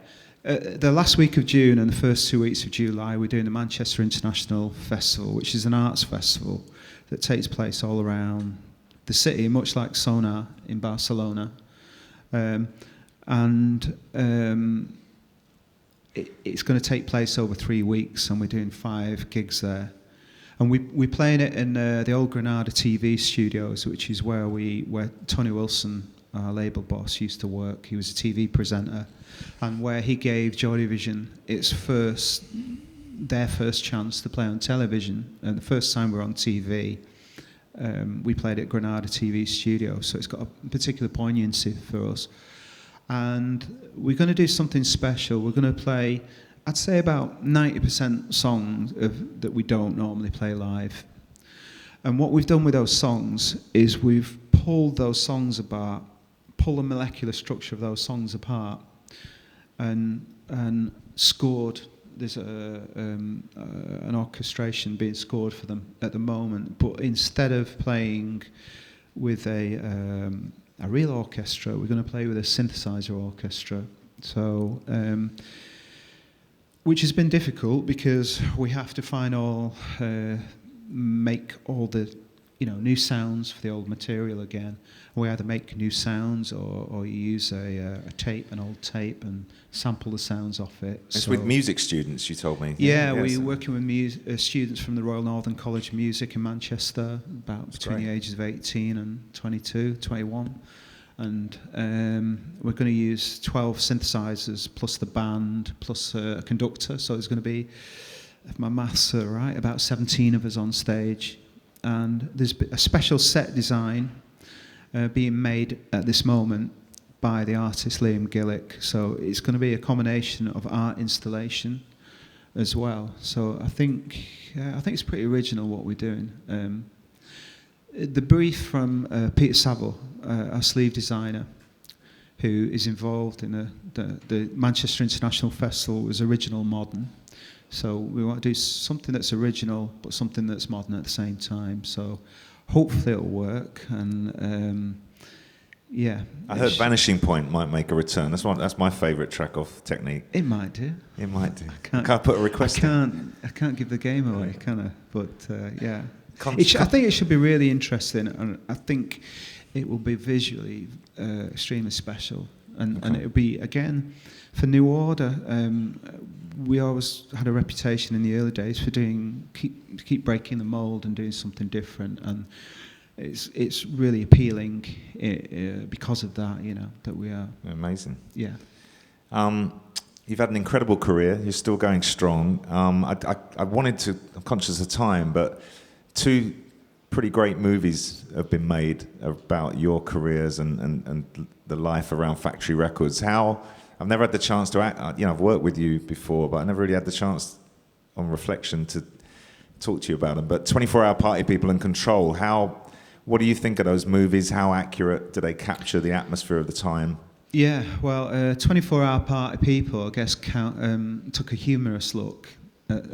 The last week of June and the first 2 weeks of July, we're doing the Manchester International Festival, which is an arts festival that takes place all around the city, much like Sonar in Barcelona. It's going to take place over 3 weeks, and we're doing 5 gigs there. And we're playing it in the old Granada TV studios, which is where Tony Wilson, our label boss, used to work. He was a TV presenter, and where he gave Joy Division their first chance to play on television. And the first time we were on TV, we played at Granada TV studio, so it's got a particular poignancy for us. And we're going to do something special. We're going to play, I'd say, about 90% songs that we don't normally play live. And what we've done with those songs is we've pulled those songs apart, pulled the molecular structure of those songs apart, and scored. There's an orchestration being scored for them at the moment. But instead of playing with a real orchestra, we're going to play with a synthesizer orchestra. So, which has been difficult because we have to make all the, new sounds for the old material again. We either make new sounds or you use an old tape, and sample the sounds off it. It's with music students, you told me. Yeah, we're working with students from the Royal Northern College of Music in Manchester, between the ages of 18 and 22, 21. And we're going to use 12 synthesizers plus the band plus a conductor. So there's going to be, if my maths are right, about 17 of us on stage. And there's a special set design being made at this moment by the artist Liam Gillick. So it's going to be a combination of art installation as well. So I think it's pretty original what we're doing. The brief from Peter Saville, our sleeve designer, who is involved in the Manchester International Festival, was original modern. So we want to do something that's original, but something that's modern at the same time. So hopefully it'll work. And I heard Vanishing Point might make a return. That's my favourite track off Technique. It might do. It might do. Can't put a request in. I can't give the game away, can I? But yeah. I think it should be really interesting, and I think it will be visually extremely special. And it'll be, again, for New Order, we always had a reputation in the early days for keep breaking the mould and doing something different. And it's really appealing because of that, that we are. Amazing. Yeah. You've had an incredible career. You're still going strong. I wanted to, I'm conscious of time, but 2 pretty great movies have been made about your careers and the life around Factory Records. I've never had the chance to act, I've worked with you before, but I never really had the chance on reflection to talk to you about them. But 24-Hour Party People and Control, what do you think of those movies? How accurate do they capture the atmosphere of the time? Yeah, well, 24-Hour Party People, I guess, took a humorous look at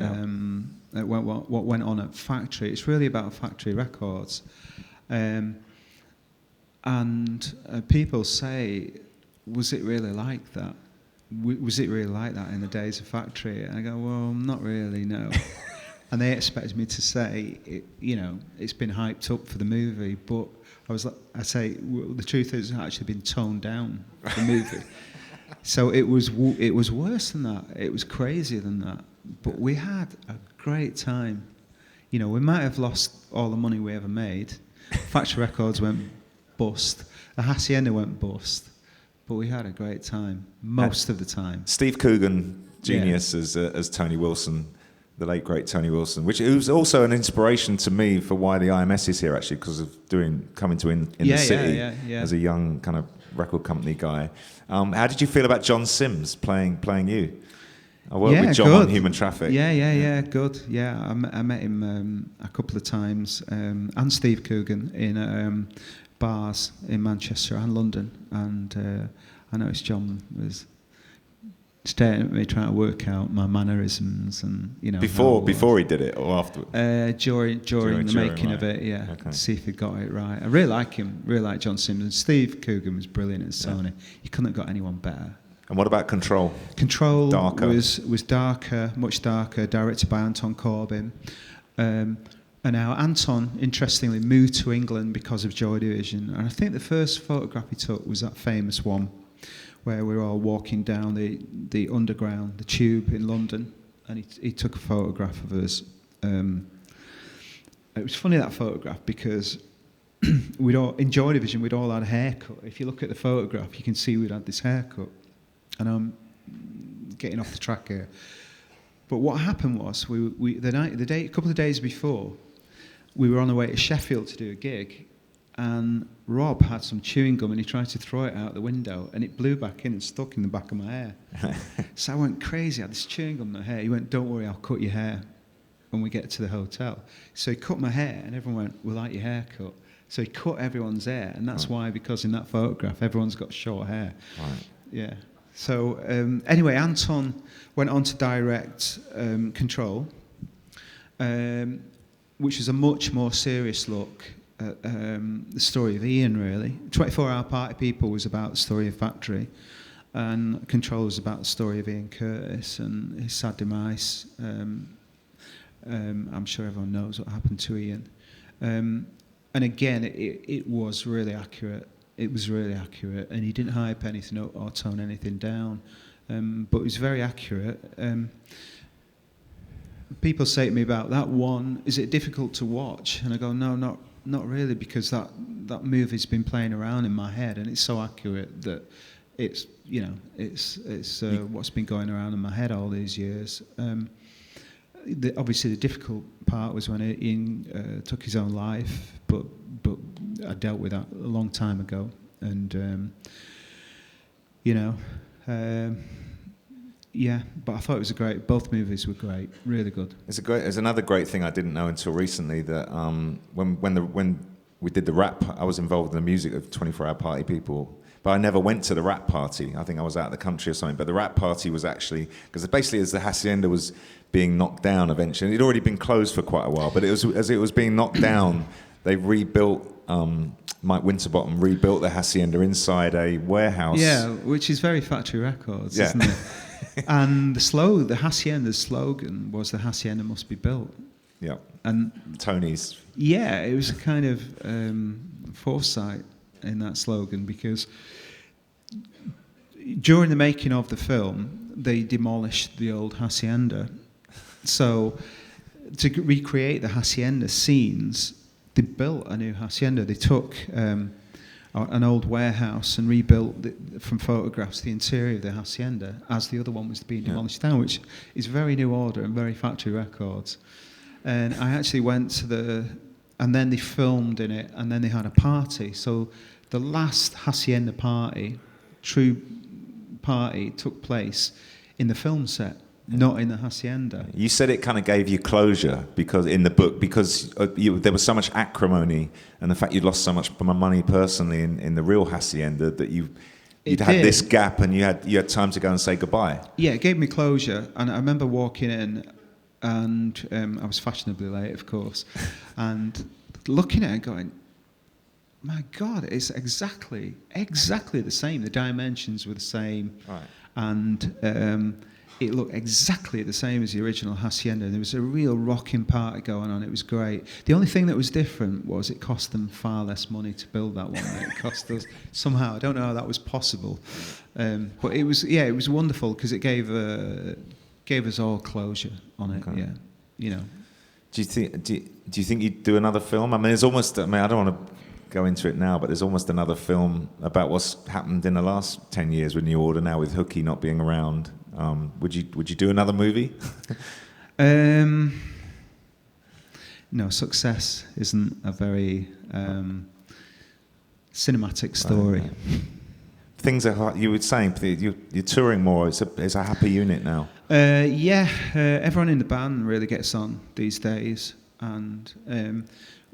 what went on at Factory. It's really about Factory Records. And people say, was it really like that? Was it really like that in the days of Factory? And I go, well, not really, no. And they expected me to say, it's been hyped up for the movie, but I say, well, the truth is it's actually been toned down, the movie. So it was worse than that. It was crazier than that. But we had a great time. We might have lost all the money we ever made. Factory Records went bust. The Hacienda went bust. But we had a great time, most of the time. Steve Coogan, genius, as Tony Wilson, the late great Tony Wilson, which was also an inspiration to me for why the IMS is here, actually, because of coming to in the city as a young kind of record company guy. How did you feel about John Sims playing you? I worked with John on Human Traffic. Yeah, good. Yeah, I met him a couple of times, and Steve Coogan in bars in Manchester and London, and I noticed John was staring at me, trying to work out my mannerisms, and before he did it or afterwards. During the making of it, to see if he got it right. I really like him, really like John Sims. And Steve Coogan was brilliant at Sony. You couldn't have got anyone better. And what about Control? Control was darker, much darker, directed by Anton Corbijn. And now Anton, interestingly, moved to England because of Joy Division. And I think the first photograph he took was that famous one where we were all walking down the underground, the tube in London, and he took a photograph of us. It was funny, that photograph, because in Joy Division we'd all had a haircut. If you look at the photograph, you can see we'd had this haircut. And I'm getting off the track here. But what happened was, a couple of days before, we were on the way to Sheffield to do a gig, and Rob had some chewing gum and he tried to throw it out the window, and it blew back in and stuck in the back of my hair. So I went crazy. I had this chewing gum in my hair. He went, "Don't worry, I'll cut your hair when we get to the hotel." So he cut my hair, and everyone went, "We like your haircut." So he cut everyone's hair, and that's why, because in that photograph, everyone's got short hair. Right. Yeah. So anyway, Anton went on to direct Control, which is a much more serious look at the story of Ian, really. 24-Hour Party People was about the story of Factory, and Control was about the story of Ian Curtis and his sad demise. I'm sure everyone knows what happened to Ian. And again, it was really accurate. It was really accurate, and he didn't hype anything up or tone anything down, but it was very accurate. People say to me about that one, is it difficult to watch? And I go, no, not really, because that movie's been playing around in my head, and it's so accurate that it's what's been going around in my head all these years. Obviously, the difficult part was when Ian took his own life, but I dealt with that a long time ago, and but I thought it was both movies were great, really good. There's another great thing I didn't know until recently, that when we did the rap, I was involved in the music of 24-Hour Party People, but I never went to the rap party. I think I was out of the country or something, but the rap party was actually, because basically as the Hacienda was being knocked down eventually, it'd already been closed for quite a while, but as it was being knocked down, they rebuilt, Mike Winterbottom rebuilt the Hacienda inside a warehouse. Yeah, which is very Factory Records, isn't it? And the Hacienda's slogan was, "The Hacienda must be built." Yeah. And Tony's. Yeah, it was a kind of foresight in that slogan, because during the making of the film, they demolished the old Hacienda. So to recreate the Hacienda scenes, they built a new hacienda. They took an old warehouse and rebuilt from photographs the interior of the hacienda as the other one was being demolished down, which is very New Order and very Factory Records. And I actually went to and then they filmed in it, and then they had a party. So the last hacienda party, true party, took place in the film set, not in the hacienda. You said it kind of gave you closure because in the book, because there was so much acrimony, and the fact you'd lost so much money personally in the real hacienda that you'd had this gap, and you had time to go and say goodbye. Yeah, it gave me closure, and I remember walking in, and I was fashionably late, of course, and looking at it and going, my God, it's exactly the same. The dimensions were the same, right. And it looked exactly the same as the original hacienda. There was a real rocking party going on. It was great. The only thing that was different was it cost them far less money to build that one than it cost us. Somehow, I don't know how that was possible, but it was wonderful because it gave us all closure on it. Okay. Yeah, you know. Do you think you'd do another film? I mean, I don't want to go into it now, but there's almost another film about what's happened in the last 10 years with New Order now, with Hooky not being around. Would you do another movie? No, success isn't a very cinematic story. Right. Things are hard. You were saying you're touring more. It's a happy unit now. Everyone in the band really gets on these days, and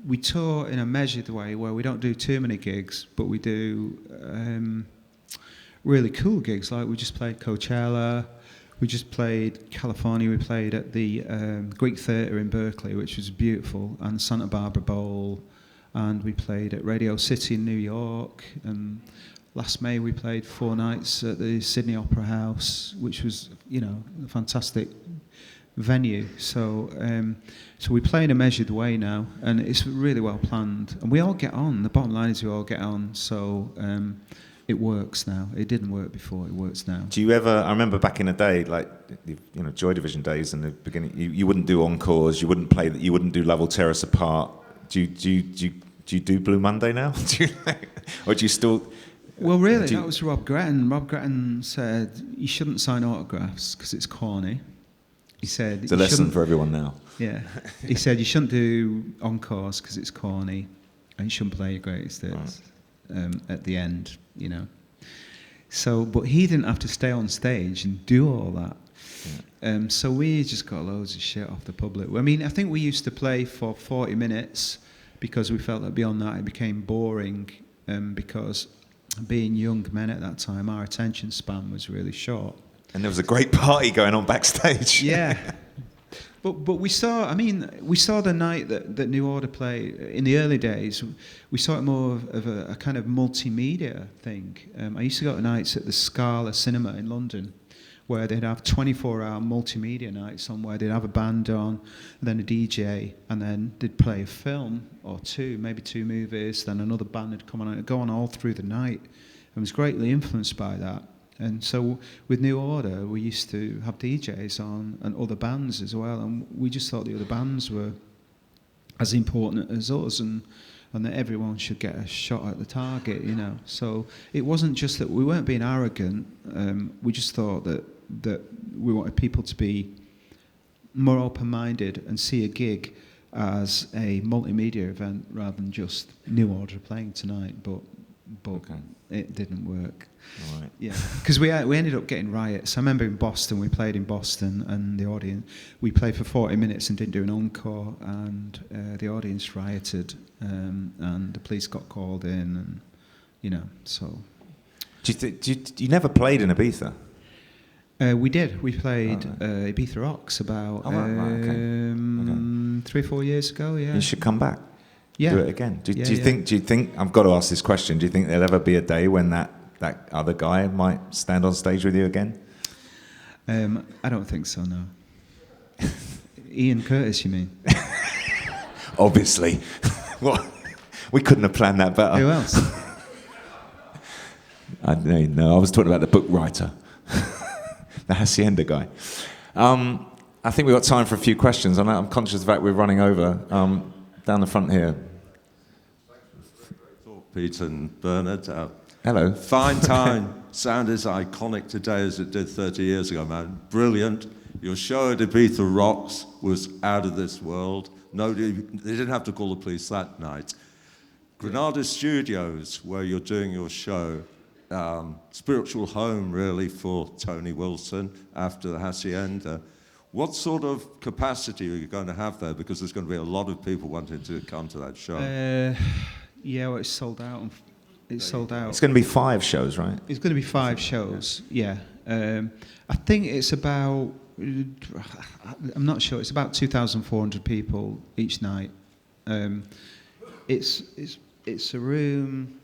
we tour in a measured way where we don't do too many gigs, but we do really cool gigs. Like we just played Coachella, we just played California, we played at the Greek Theatre in Berkeley, which was beautiful, and Santa Barbara Bowl, and we played at Radio City in New York, and last May we played 4 nights at the Sydney Opera House, which was, a fantastic venue. So we play in a measured way now, and it's really well planned. And we all get on. The bottom line is we all get on. So it works now. It didn't work before. It works now. Do you ever? I remember back in the day, like Joy Division days in the beginning. You wouldn't do encores. You wouldn't play. You wouldn't do Level Tear Us Apart. Do you do Blue Monday now? Or do you still? Well, really, that was Rob Gretton. Rob Gretton said you shouldn't sign autographs because it's corny. He said it's a lesson for everyone now. Yeah, he said you shouldn't do encores because it's corny, and you shouldn't play your greatest hits at the end. So, but he didn't have to stay on stage and do all that. Yeah. So we just got loads of shit off the public. I mean, I think we used to play for 40 minutes because we felt that beyond that it became boring. Because being young men at that time, our attention span was really short. And there was a great party going on backstage. Yeah. But we saw the night that New Order played in the early days. We saw it more of a kind of multimedia thing. I used to go to nights at the Scala Cinema in London, where they'd have 24-hour multimedia nights on, where they'd have a band on, and then a DJ, and then they'd play a film or two, maybe 2 movies, then another band would come on, and it'd go on all through the night. I was greatly influenced by that. And so with New Order, we used to have DJs on and other bands as well, and we just thought the other bands were as important as us, and that everyone should get a shot at the target, So it wasn't just that we weren't being arrogant. We just thought that we wanted people to be more open-minded and see a gig as a multimedia event rather than just New Order playing tonight. But okay. It didn't work. All right. Yeah, because we ended up getting riots. I remember in Boston, we played in Boston, and the audience, we played for 40 minutes and didn't do an encore, and the audience rioted, and the police got called in, and so. You never played in Ibiza? We did. We played Ibiza Rocks about 3 or 4 years ago. Yeah. You should come back. Yeah. Do it again. Do you think? I've got to ask this question. Do you think there'll ever be a day when that other guy might stand on stage with you again? I don't think so. No. Ian Curtis, you mean? Obviously. What? We couldn't have planned that better. Who else? No, I was talking about the book writer, the Hacienda guy. I think we've got time for a few questions. I'm conscious of the fact we're running over. Down the front here. Pete and Bernard. Hello. Fine time. Sound is iconic today as it did 30 years ago, man. Brilliant. Your show at Ibiza Rocks was out of this world. Nobody, they didn't have to call the police that night. Granada Studios, where you're doing your show, spiritual home really for Tony Wilson after the Hacienda. What sort of capacity are you going to have there? Because there's going to be a lot of people wanting to come to that show. Yeah, well, it's sold out. It's sold out. It's going to be 5 shows, right? It's going to be 5 shows, yeah. I think it's about, I'm not sure, it's about 2,400 people each night. It's a room,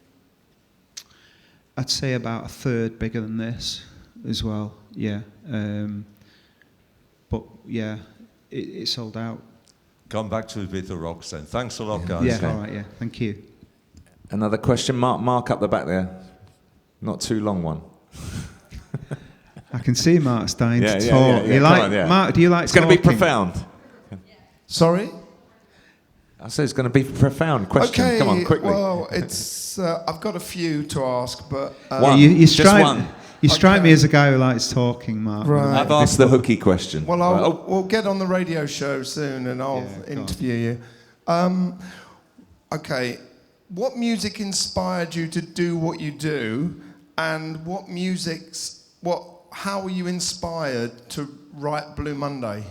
I'd say about a third bigger than this as well, yeah. But yeah, it's sold out. Come back to Ibiza Rocks then. Thanks a lot, guys. Yeah, all right, yeah, thank you. Another question, Mark up the back there. Not too long one. I can see Mark's dying to talk. Yeah. You like, on, yeah. Mark, do you like It's going to be talking? profound. Sorry? I said it's going to be a profound question. Okay, Come on, quickly. well, it's I've got a few to ask, but... One. You Just strike, one. You strike me Okay. as a guy who likes talking, Mark. Right. I've asked the hooky question. Well, we'll get on the radio show soon and I'll Yeah, go interview you. Okay, what music inspired you to do what you do, and how were you inspired to write Blue Monday?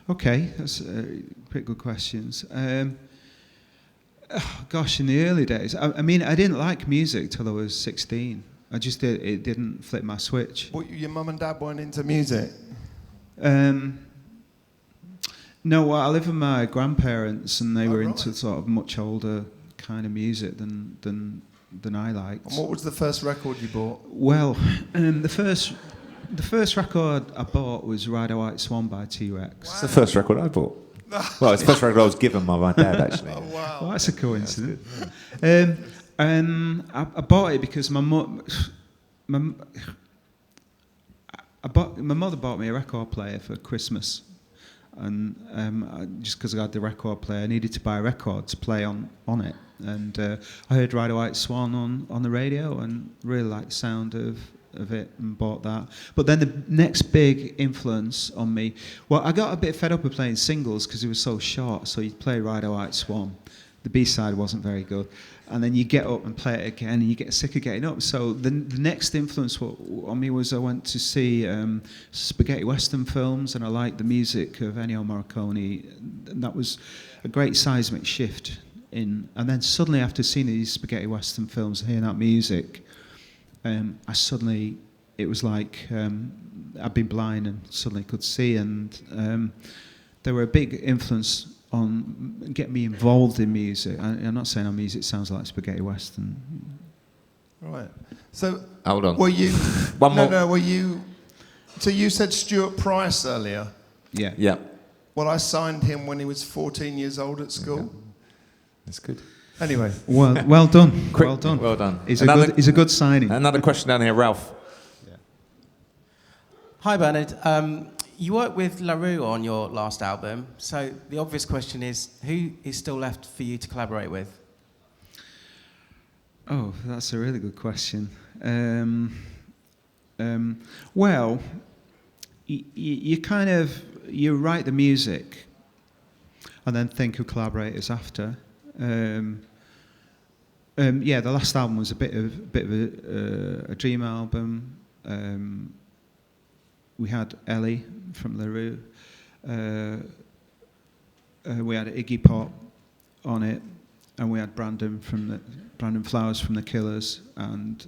Okay, that's pretty good questions. Gosh, in the early days, I mean, I didn't like music till I was 16. It didn't flip my switch. What, your mum and dad weren't into music? No, well, I live with my grandparents, and they were right. into sort of much older kind of music than I liked. And what was the first record you bought? Well, the first record I bought was Ride a White Swan by T-Rex. It's the first record I bought. Well, it's the first record I was given by my dad, actually. Oh, wow. Well, that's a coincidence. I bought it because my mother bought me a record player for Christmas, and just because I had the record player, I needed to buy a record to play on it. And I heard Ride a White Swan on the radio and really liked the sound of it and bought that. But then the next big influence on me, well, I got a bit fed up with playing singles because it was so short, so you'd play Ride a White Swan. The B-side wasn't very good. And then you get up and play it again, and you get sick of getting up. So the next influence on me was I went to see spaghetti western films, and I liked the music of Ennio Morricone. And that was a great seismic shift. And then suddenly, after seeing these spaghetti western films and hearing that music, it was like I'd been blind and suddenly could see. And they were a big influence on getting me involved in music. I'm not saying our music sounds like spaghetti western. Right. So, Hold on. were you... One more. No, were you... So you said Stuart Price earlier. Yeah. Yeah. Well, I signed him when he was 14 years old at school. Okay. That's good. Anyway. Well done. Quick. Well done. Well done. He's Another- a good signing. Another question down here, Ralph. Hi, Bernard. You worked with LaRue on your last album, so the obvious question is, who is still left for you to collaborate with? Oh, that's a really good question. Well, you write the music and then think of collaborators after. The last album was a bit of a dream album. We had Ellie from LaRue. We had Iggy Pop on it, and we had Brandon Flowers from the Killers, and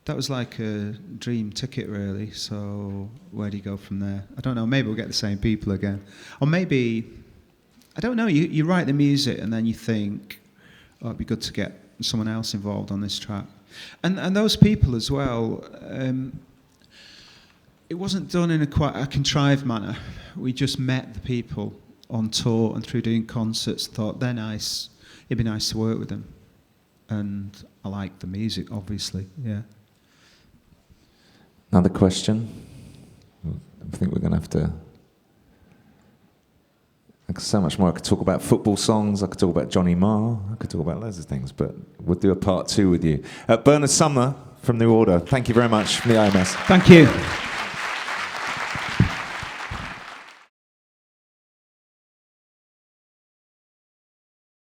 that was like a dream ticket, really. So where do you go from there? I don't know. Maybe we'll get the same people again, or maybe I don't know. You write the music, and then you think, oh, it'd be good to get someone else involved on this track, and those people as well. It wasn't done in quite a contrived manner. We just met the people on tour and through doing concerts, thought they're nice, it'd be nice to work with them. And I like the music, obviously, yeah. Another question. I think we're going to have to... So much more. I could talk about football songs. I could talk about Johnny Marr. I could talk about loads of things, but we'll do a part 2 with you. Bernard Sumner from New Order. Thank you very much from the IMS. Thank you.